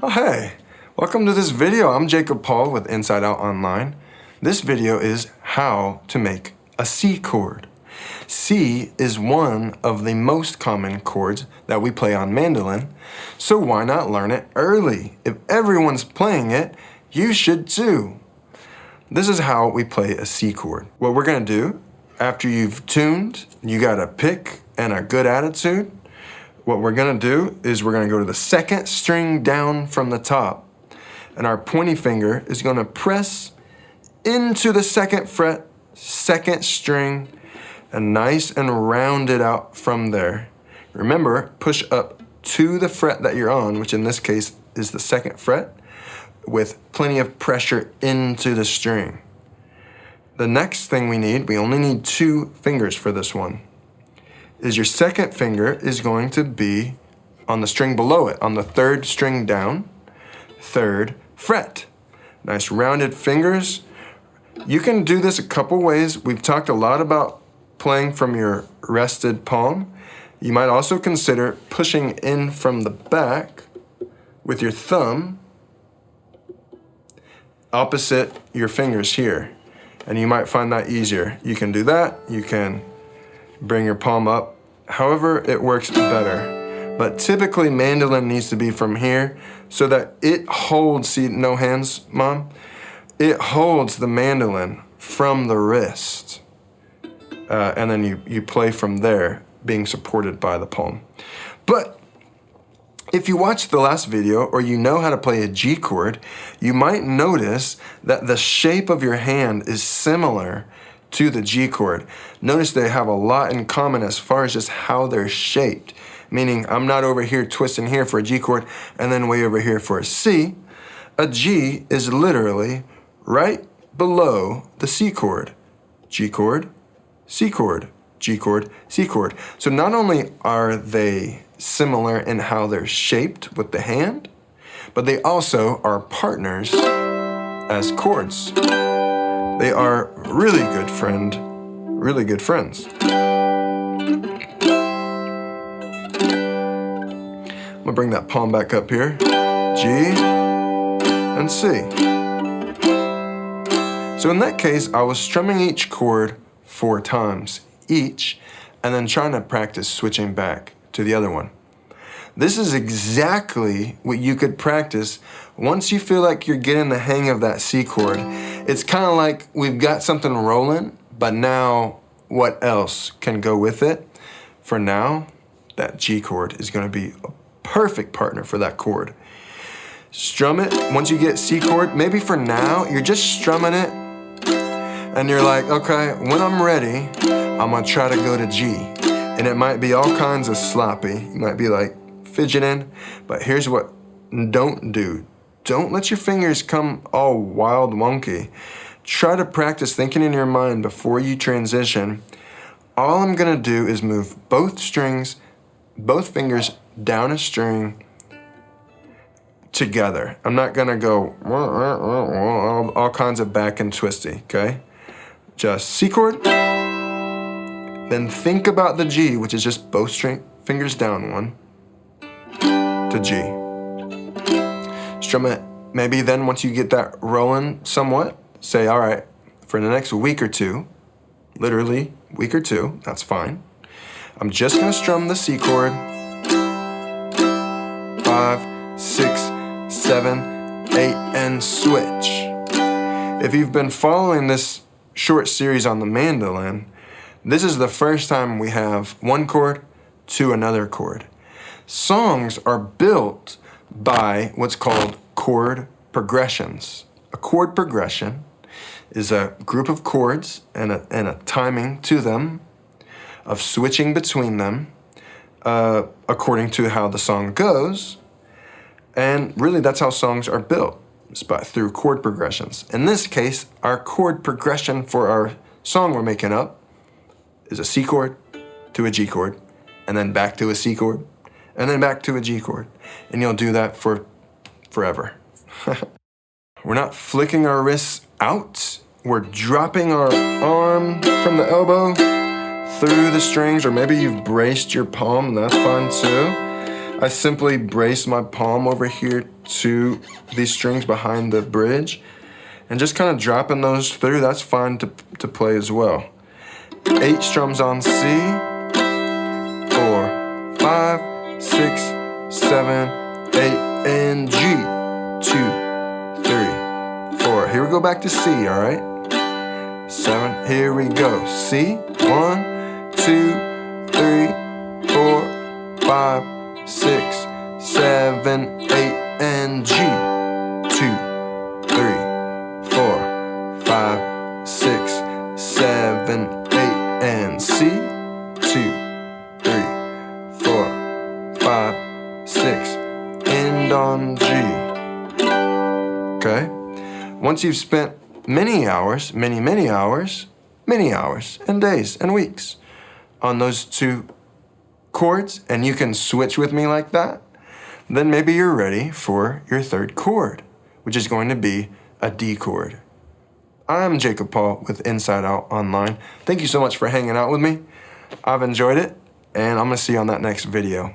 Oh hey, welcome to this video. I'm Jacob Paul with Inside Out Online. This video is how to make a C chord. C is one of the most common chords that we play on mandolin, so why not learn it early? If everyone's playing it, you should too. This is how we play a C chord. What we're gonna do, after you've tuned, you got a pick and a good attitude. What we're gonna do is we're gonna go to the second string down from the top, and our pointy finger is gonna press into the second fret, second string, and nice and round it out from there. Remember, push up to the fret that you're on, which in this case is the second fret, with plenty of pressure into the string. The next thing we only need 2 fingers for this one, is your second finger is going to be on the string below it, on the 3rd string down, 3rd fret. Nice rounded fingers. You can do this a couple ways. We've talked a lot about playing from your rested palm. You might also consider pushing in from the back with your thumb opposite your fingers here. And you might find that easier. You can do that. You can bring your palm up. However it works better. But typically mandolin needs to be from here so that it holds, see, no hands, Mom? It holds the mandolin from the wrist. And then you play from there, being supported by the palm. But if you watched the last video or you know how to play a G chord, you might notice that the shape of your hand is similar to the G chord. Notice they have a lot in common as far as just how they're shaped. Meaning I'm not over here twisting here for a G chord and then way over here for a C. A G is literally right below the C chord. G chord, C chord, G chord, C chord. So not only are they similar in how they're shaped with the hand, but they also are partners as chords. They are really good friends. I'm gonna bring that palm back up here. G and C. So in that case, I was strumming each chord 4 times each, and then trying to practice switching back to the other one. This is exactly what you could practice once you feel like you're getting the hang of that C chord. It's kind of like we've got something rolling, but now what else can go with it? For now, that G chord is going to be a perfect partner for that chord. Strum it. Once you get C chord, maybe for now, you're just strumming it, and you're like, okay, when I'm ready, I'm going to try to go to G. And it might be all kinds of sloppy. You might be like fidgeting, but here's what don't do. Don't let your fingers come all wild wonky. Try to practice thinking in your mind before you transition. All I'm gonna do is move both fingers down a string together. I'm not gonna go all kinds of back and twisty, okay? Just C chord, then think about the G, which is just both fingers down one, to G. Strum it. Maybe then once you get that rolling somewhat, say, all right, for the next week or 2, literally week or 2, that's fine. I'm just gonna strum the C chord, 5, 6, 7, 8, and switch. If you've been following this short series on the mandolin, this is the first time we have one chord to another chord. Songs are built by what's called chord progressions. A chord progression is a group of chords and a timing to them, of switching between them according to how the song goes. And really that's how songs are built, through chord progressions. In this case, our chord progression for our song we're making up is a C chord to a G chord, and then back to a C chord, and then back to a G chord. And you'll do that for forever. We're not flicking our wrists out. We're dropping our arm from the elbow through the strings, or maybe you've braced your palm, that's fine too. I simply brace my palm over here to these strings behind the bridge and just kind of dropping those through. That's fine to play as well. 8 strums on C, 4, 5, 6, 7, 8, and G. 2, 3, 4. Here we go back to C, all right? 7, here we go. C, 1, 2, 3, 4, 5, 6, 7, 8, and G. 2, 3, 4, 5, 6, 7, 8, and C. 2, 3, 4, 5, 6, and on G. Okay? Once you've spent many hours, many hours, and days and weeks on those 2 chords, and you can switch with me like that, then maybe you're ready for your 3rd chord, which is going to be a D chord. I'm Jacob Paul with Inside Out Online. Thank you so much for hanging out with me. I've enjoyed it, and I'm gonna see you on that next video.